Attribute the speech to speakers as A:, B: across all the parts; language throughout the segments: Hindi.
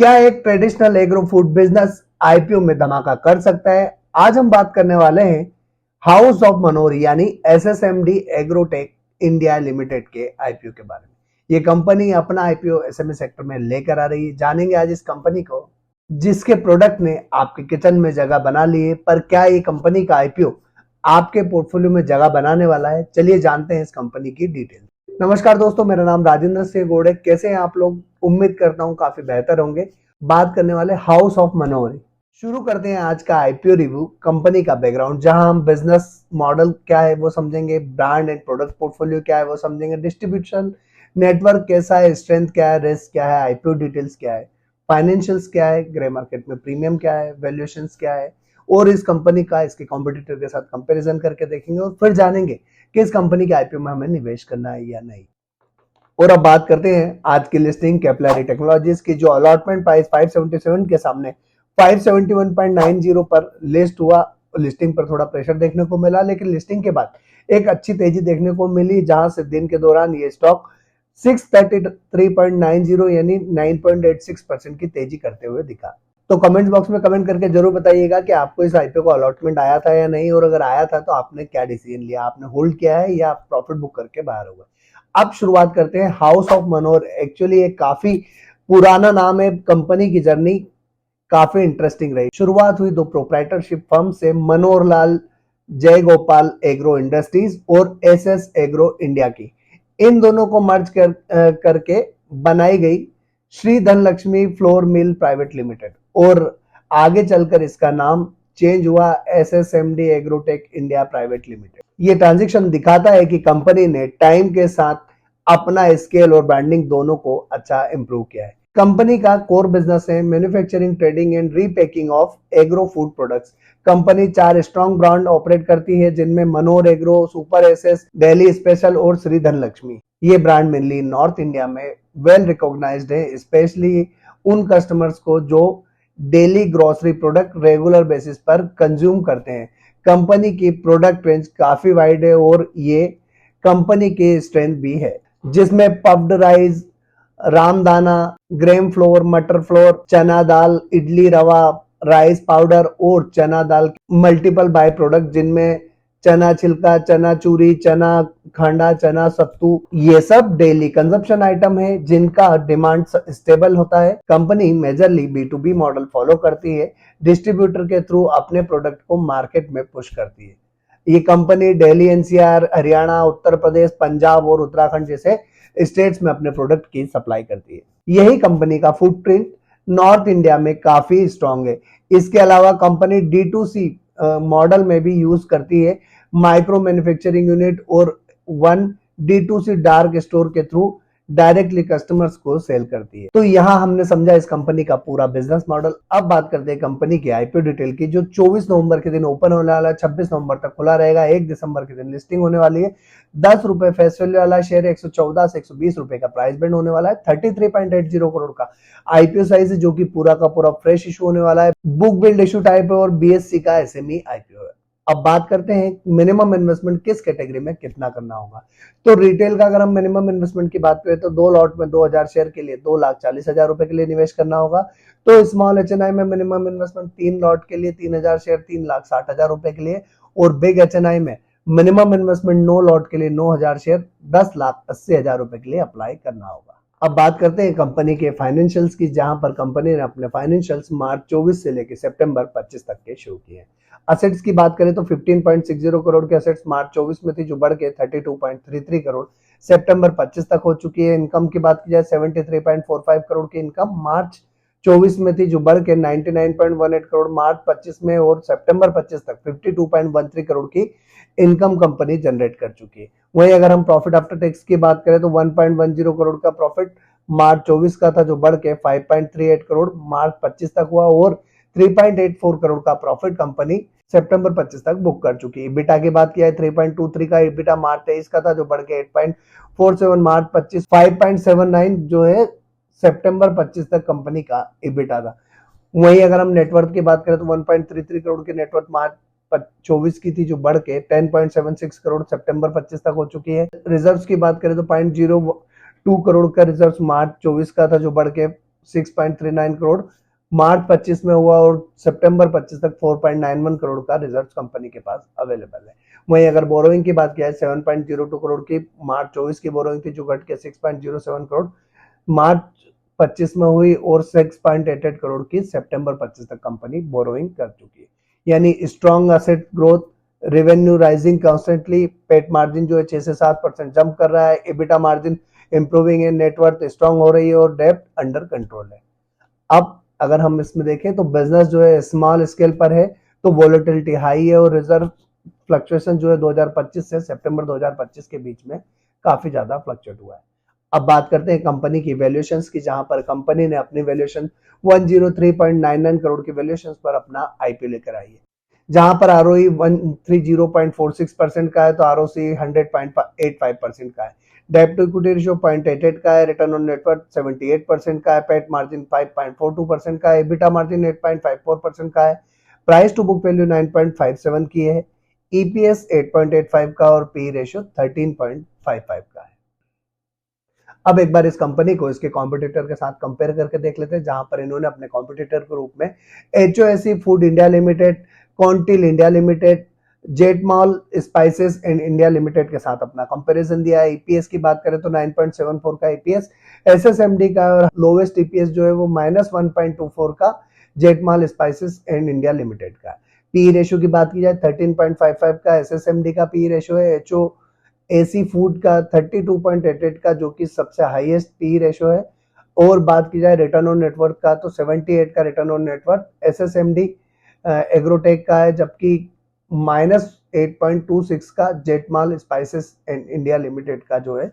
A: क्या एक traditional agro food business IPO में धमाका कर सकता है? आज हम बात करने वाले हैं हाउस ऑफ मनोर यानी एसएसएमडी एग्रोटेक इंडिया लिमिटेड के आईपीओ के बारे में। ये कंपनी अपना आईपीओ एसएमई सेक्टर में लेकर आ रही है। जानेंगे आज इस कंपनी को जिसके प्रोडक्ट ने आपके किचन में जगह बना ली है। पर क्या ये कंपनी का आईपीओ आपके पोर्टफोलियो में जगह बनाने वाला है? चलिए जानते हैं इस कंपनी की डिटेल। नमस्कार दोस्तों, मेरा नाम राजेंद्र सिंह गोड़े। कैसे हैं आप लोग? उम्मीद करता हूं काफी बेहतर होंगे। बात करने वाले हाउस ऑफ मनोहर। शुरू करते हैं आज का आईपीओ रिव्यू कंपनी का बैकग्राउंड, जहां हम बिजनेस मॉडल क्या है वो समझेंगे, ब्रांड एंड प्रोडक्ट पोर्टफोलियो क्या है वो समझेंगे, डिस्ट्रीब्यूशन नेटवर्क कैसा है, स्ट्रेंथ क्या है, रिस्क क्या है, आईपीओ डिटेल्स क्या है, फाइनेंशियल्स क्या है, ग्रे मार्केट में प्रीमियम क्या है, वैल्यूएशंस क्या है और इस कंपनी का इसके कॉम्पिटिटर के साथ कंपैरिजन करके देखेंगे और फिर जानेंगे कि इस कंपनी के आईपीओ में हमें निवेश करना है या नहीं। और अब बात करते हैं आज की लिस्टिंग कैपिलरी टेक्नोलॉजीज की, जो अलॉटमेंट प्राइस 577 के सामने 571.90 पर लिस्ट हुआ। लिस्टिंग पर थोड़ा प्रेशर देखने को मिला, लेकिन लिस्टिंग के बाद एक अच्छी तेजी देखने को मिली, जहां से दिन के दौरान ये स्टॉक 633.90 यानी 9.86% की तेजी करते हुए दिखा। तो कमेंट बॉक्स में कमेंट करके जरूर बताइएगा कि आपको इस आईपीओ को अलॉटमेंट आया था या नहीं, और अगर आया था तो आपने क्या डिसीजन लिया, आपने होल्ड किया है या प्रॉफिट बुक करके बाहर हो गए। अब शुरुआत करते हैं हाउस ऑफ मनोहर। एक्चुअली एक काफी पुराना नाम है। कंपनी की जर्नी काफी इंटरेस्टिंग रही। शुरुआत हुई दो प्रोप्राइटरशिप फर्म से, मनोहर लाल जयगोपाल एग्रो इंडस्ट्रीज और एसएस एग्रो इंडिया की। इन दोनों को मर्ज करके बनाई गई Shri Dhanlaxmi flour mill private limited, और आगे चलकर इसका नाम चेंज हुआ एसएसएमडी एग्रोटेक इंडिया प्राइवेट लिमिटेड। ये ट्रांजैक्शन दिखाता है कि कंपनी ने टाइम के साथ अपना स्केल और ब्रांडिंग दोनों को अच्छा इंप्रूव किया है। कंपनी का कोर बिजनेस है manufacturing, trading and repacking of agro food products. Company 4 strong brand operate करती है, जिनमें Manohar agro, super SS, Delhi special और श्री धनलक्ष्मी। ये ब्रांड मेनली नॉर्थ इंडिया में वेल रिकॉग्नाइज्ड है, स्पेशली उन कस्टमर्स को जो daily grocery product regular basis पर कंज्यूम करते हैं। कंपनी की प्रोडक्ट रेंज काफी वाइड है और ये कंपनी की स्ट्रेंथ भी है, जिसमें पफ्ड राइस, रामदाना, ग्रेम फ्लोर, मटर फ्लोर, चना दाल, इडली रवा, राइस पाउडर और चना दाल मल्टीपल बाय प्रोडक्ट, जिनमें चना छिलका, चना चूरी, चना खांडा, चना सत्तू, ये सब डेली कंजप्शन आइटम है जिनका डिमांड स्टेबल होता है। Company majorly B2B model follow करती है, डिस्ट्रीब्यूटर के थ्रू अपने प्रोडक्ट को मार्केट में पुश करती है। ये कंपनी दिल्ली, एनसीआर, हरियाणा, उत्तर प्रदेश, पंजाब और उत्तराखंड जैसे स्टेट्स में अपने प्रोडक्ट की सप्लाई करती है। यही कंपनी का फुटप्रिंट नॉर्थ इंडिया में काफी स्ट्रांग है। इसके अलावा कंपनी D2C मॉडल में भी यूज करती है, माइक्रो मैन्युफैक्चरिंग यूनिट और 1 D2C डार्क स्टोर के थ्रू डायरेक्टली कस्टमर्स को सेल करती है। तो यहां हमने समझा इस कंपनी का पूरा बिजनेस मॉडल। अब बात करते हैं कंपनी की आईपीओ डिटेल की, जो 24 नवंबर के दिन ओपन होने वाला है, 26 नवंबर तक खुला रहेगा, 1 दिसंबर के दिन लिस्टिंग होने वाली है। 10 रुपए फेस वैल्यू वाला शेयर 114 से 120 रुपए का प्राइस बैंड होने वाला है। 33.80 करोड़ का आईपीओ साइज है, जो कि पूरा का पूरा फ्रेश इशू होने वाला है। बुक बिल्ड इशू टाइप है और बीएससी का एसएमई आईपीओ है। अब बात करते हैं मिनिमम इन्वेस्टमेंट किस कैटेगरी में कितना करना होगा। तो रिटेल का अगर हम मिनिमम इन्वेस्टमेंट की बात करें तो 2 लॉट में 2000 शेयर के लिए 2,40,000 रुपए के लिए निवेश करना होगा। तो स्मॉल एचएनआई में मिनिमम इन्वेस्टमेंट 3 लॉट के लिए 3000 शेयर 3,60,000 रुपए के लिए, और बिग एचएनआई में मिनिमम इन्वेस्टमेंट 9 लॉट के लिए 9000 शेयर 10,80,000 रुपए के लिए अप्लाई करना होगा। अब बात करते हैं कंपनी के फाइनेंशियल्स की, जहां पर कंपनी ने अपने फाइनेंशियल्स मार्च 24 से लेकर सितंबर 25 तक के शो किए हैं। असेट्स की बात करें तो 15.60 करोड़ के असेट्स मार्च 24 में थी, जो बढ़ के 32.33 करोड़ सितंबर 25 तक हो चुकी है। इनकम की बात की जाए 73.45 करोड़ की इनकम मार्च 24 में थी, जो बढ़ के 99.18 करोड़ मार्च 25 में और सितंबर 25 तक 52.13 करोड़ की इनकम कंपनी जनरेट कर चुकी है। वहीं अगर हम प्रॉफिट आफ्टर टैक्स की बात करें तो 1.10 करोड़ का प्रॉफिट मार्च 24 का था, जो बढ़ के 5.38 करोड़ मार्च 25 तक हुआ, और 3.84 करोड़ का प्रॉफिट कंपनी सितंबर 25 तक बुक कर चुकी है। इबिटा की बात किया है 3.23 का इबिटा मार्च 23 का था, जो बढ़ के 8.47 मार्च 25, 5.79 जो है सितंबर 25 तक कंपनी का इबिटा था। वहीं अगर हम नेटवर्थ की बात करें तो 1.33 करोड़ की नेटवर्थ मार्च 24 की थी, जो बढ़ के 10.76 करोड़ सितंबर 25 तक हो चुकी है। रिजर्व्स की बात करें तो 0.02 करोड़ का रिजर्व्स मार्च 24 का था, जो बढ़ के 6.39 करोड़ मार्च 25 में हुआ और सितंबर 25 तक 4.91 करोड़ का रिजर्व कंपनी के पास अवेलेबल है। वहीं अगर बोरोइंग की बात किया जाए 7.02 करोड़ की मार्च 24 की बोरोइंग थी, जो घट के 6.07 करोड़ मार्च 25 में हुई और 6.88 करोड़ की सितंबर 25 तक कंपनी बोरोइंग कर चुकी है। यानी strong asset growth, revenue rising constantly, PAT margin जो है 6 से 7% जंप कर रहा है, एबिटा मार्जिन इंप्रूविंग है, नेटवर्थ स्ट्रॉन्ग हो रही है और डेब्ट अंडर कंट्रोल है। अब अगर हम इसमें देखें तो बिजनेस जो है स्मॉल स्केल पर है, तो वोलेटिलिटी हाई है और रिजर्व फ्लक्चुएशन जो है 2025 से सितंबर 2025 के बीच में काफी ज्यादा फ्लक्चुएट हुआ है। अब बात करते हैं कंपनी की वैल्यूएशंस की, जहां पर कंपनी ने अपनी वैल्यूएशन 103.99 करोड़ की वैल्यूएशंस पर अपना आईपीओ लेकर आई है, जहां पर आरओई 130.46% का है, तो आरओसी 100.85% का है, डेब्ट टू इक्विटी रेशियो 0.88 का है, रिटर्न ऑन नेटवर्थ 78% का है, पैट मार्जिन 5.42% का है, एबिटा मार्जिन 8.54% का है, प्राइस टू बुक वैल्यू 9.57 की है, ईपीएस 8.85 का और पी रेशियो 13.55 का है। अब एक बार इस कंपनी को इसके कॉम्पिटिटर के साथ कंपेयर करके देख लेते हैं, जहां पर इन्होंने अपने कॉम्पिटिटर के रूप में HOSC food India limited, Contil India limited, Jetmall spices and India limited के साथ अपना कंपैरिजन दिया है। ईपीएस की बात करें तो 9.74 का ईपीएस एसएसएमडी का, और लोवेस्ट ईपीएस जो है वो -1.24 का जेटमॉल स्पाइसेस एंड इंडिया लिमिटेड का। पी रेशियो की बात की जाए 13.55 का एसएसएमडी का पी रेशियो है, एचओ एसी फूड का 32.88 का जो कि सबसे हाईएस्ट पी रेशियो है, और बात की जाए रिटर्न ऑन नेटवर्थ का तो 78 का रिटर्न ऑन नेटवर्थ एसएसएमडी एग्रोटेक का है, जबकि -8.26 का जेटमाल स्पाइसेस एंड इंडिया लिमिटेड का जो है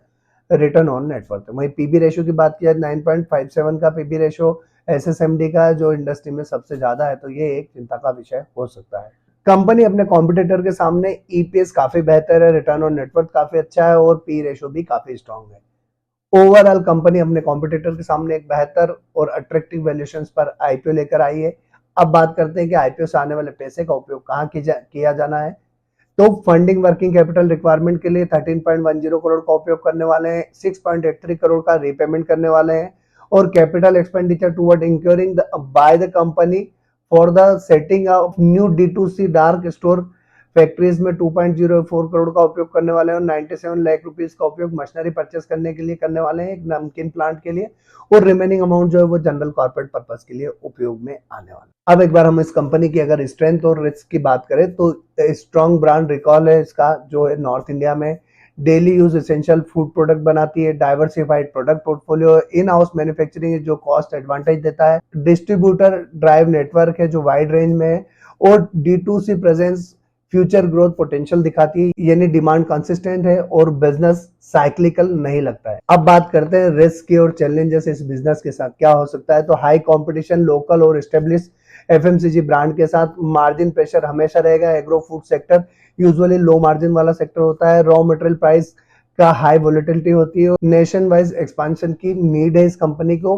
A: रिटर्न ऑन नेटवर्थ है। वहीं पीबी रेशियो की बात की जाए 9.57 का पीबी रेशियो एसएसएमडी का, जो इंडस्ट्री में सबसे ज्यादा है, तो ये एक चिंता का विषय हो सकता है। कंपनी अपने कॉम्पिटिटर के सामने ईपीएस काफी बेहतर है, रिटर्न ऑन नेटवर्थ काफी अच्छा है और पी रेशियो भी काफी स्ट्रांग है। ओवरऑल कंपनी अपने कॉम्पिटिटर के सामने एक बेहतर और अट्रैक्टिव वैल्यूएशंस पर आईपीओ लेकर आई है। अब बात करते हैं कि आईपीओ से आने वाले पैसे का उपयोग कहाँ किया जाना है। तो फंडिंग वर्किंग कैपिटल रिक्वायरमेंट के लिए 13.10 करोड़ का उपयोग करने वाले हैं, 6.83 करोड़ का रीपेमेंट करने वाले हैं, और capital expenditure toward incurring by the company for the setting of new D2C dark store factories में 2.04 करोड़ का उपयोग करने वाले हैं, और 97 लाख रुपीस का उपयोग मशीनरी परचेस करने के लिए करने वाले हैं एक नमकीन प्लांट के लिए, और रिमेनिंग अमाउंट जो है वो जनरल कॉर्पोरेट पर्पस के लिए उपयोग में आने वाला है। अब एक बार हम इस कंपनी की अगर स्ट्रेंथ और रिस्क की बात करें तो स्ट्रॉन्ग ब्रांड रिकॉल है इसका, जो है नॉर्थ इंडिया में daily use essential food product बनाती है, diversified product portfolio, in house manufacturing है जो कॉस्ट एडवांटेज देता है, डिस्ट्रीब्यूटर ड्राइव नेटवर्क है जो वाइड रेंज में है, और D2C presence future growth potential दिखाती है, यानी डिमांड कंसिस्टेंट है और बिजनेस साइक्लिकल नहीं लगता है। अब बात करते हैं रिस्क की और चैलेंजेस इस बिजनेस के साथ क्या हो सकता है। तो हाई कंपटीशन, लोकल और एस्टेब्लिश एफएमसीजी ब्रांड के साथ मार्जिन प्रेशर हमेशा रहेगा। Agro food sector usually low margin वाला सेक्टर होता है, रॉ मटेरियल प्राइस का हाई वोलेटिलिटी होती है, नेशन वाइज एक्सपांशन की नीड है इस कंपनी को,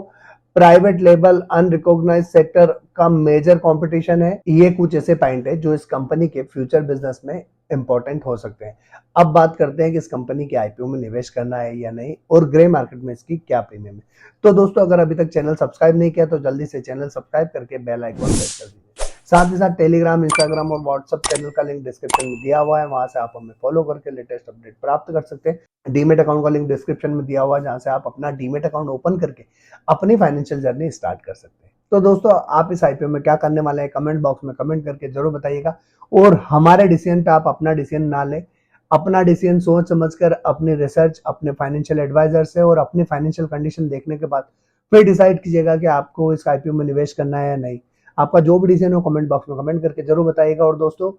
A: प्राइवेट लेवल अनरिकॉग्नाइज्ड सेक्टर का मेजर कंपटीशन है। ये कुछ ऐसे पॉइंट है जो इस कंपनी के फ्यूचर बिजनेस में इंपॉर्टेंट हो सकते हैं। अब बात करते हैं कि इस कंपनी के आईपीओ में निवेश करना है या नहीं, और ग्रे मार्केट में इसकी क्या प्रीमियम है। तो दोस्तों अगर अभी तक चैनल सब्सक्राइब नहीं किया तो जल्दी से चैनल सब्सक्राइब करके बेल आइकन प्रेस कर दीजिए। साथ ही साथ टेलीग्राम, इंस्टाग्राम और व्हाट्सएप चैनल का लिंक डिस्क्रिप्शन में दिया हुआ है, वहां से आप हमें फॉलो करके लेटेस्ट अपडेट प्राप्त कर सकते हैं। डीमेट अकाउंट का लिंक डिस्क्रिप्शन में दिया हुआ है, जहां से आप अपना डीमेट अकाउंट ओपन करके अपनी फाइनेंशियल जर्नी स्टार्ट कर सकते हैं। तो दोस्तों आप इस आईपीओ में क्या करने वाले हैं, कमेंट बॉक्स में कमेंट करके जरूर बताइएगा, और हमारे डिसीजन पे आप अपना डिसीजन ना लें। अपना डिसीजन सोच समझकर अपनी रिसर्च, अपने फाइनेंशियल एडवाइजर से और अपनी फाइनेंशियल कंडीशन देखने के बाद फिर डिसाइड कीजिएगा कि आपको इस आईपीओ में निवेश करना है या नहीं। आपका जो भी डिसीजन हो कमेंट बॉक्स में कमेंट करके जरूर बताइएगा। और दोस्तों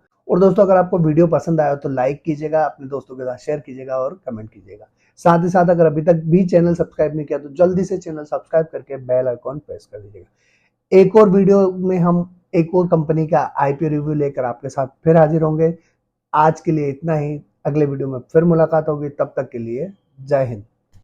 A: अगर आपको वीडियो पसंद आया तो लाइक कीजिएगा, अपने दोस्तों के साथ शेयर कीजिएगा और कमेंट कीजिएगा। साथ ही साथ अगर अभी तक भी चैनल सब्सक्राइब नहीं किया तो जल्दी से चैनल सब्सक्राइब करके बेल आइकॉन प्रेस कर दीजिएगा। एक और वीडियो में हम एक और कंपनी का आईपीओ रिव्यू लेकर आपके साथ फिर हाजिर होंगे। आज के लिए इतना ही, अगले वीडियो में फिर मुलाकात होगी, तब तक के लिए जय हिंद।